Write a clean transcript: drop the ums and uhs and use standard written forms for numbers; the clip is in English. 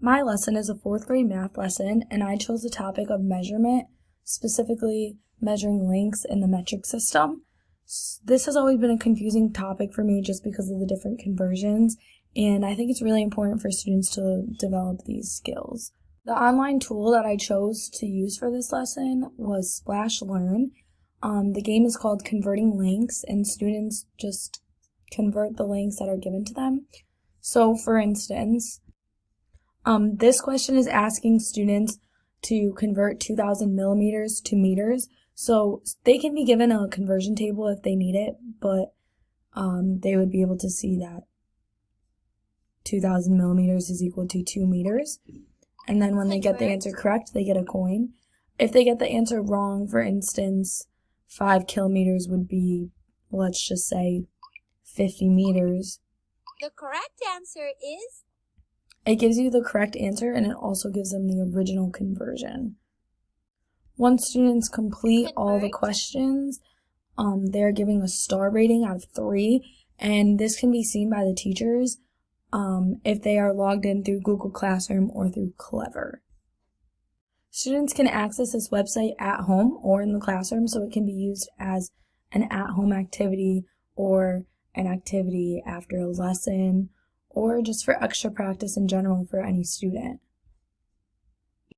My lesson is a 4th grade math lesson, and I chose the topic of measurement, specifically measuring lengths in the metric system. This has always been a confusing topic for me just because of the different conversions, and I think it's really important for students to develop these skills. The online tool that I chose to use for this lesson was Splash Learn. The game is called Converting Lengths, and students just convert the lengths that are given to them. So, for instance, this question is asking students to convert 2,000 millimeters to meters. So they can be given a conversion table if they need it, but they would be able to see that 2,000 millimeters is equal to 2 meters. And then when they get the answer correct, they get a coin. If they get the answer wrong, for instance, 5 kilometers would be, let's just say, 50 meters. The correct answer is? It gives you the correct answer, and it also gives them the original conversion. Once students complete all the questions, they're giving a star rating out of 3, and this can be seen by the teachers if they are logged in through Google Classroom or through Clever. Students can access this website at home or in the classroom, so it can be used as an at-home activity or an activity after a lesson, or just for extra practice in general for any student.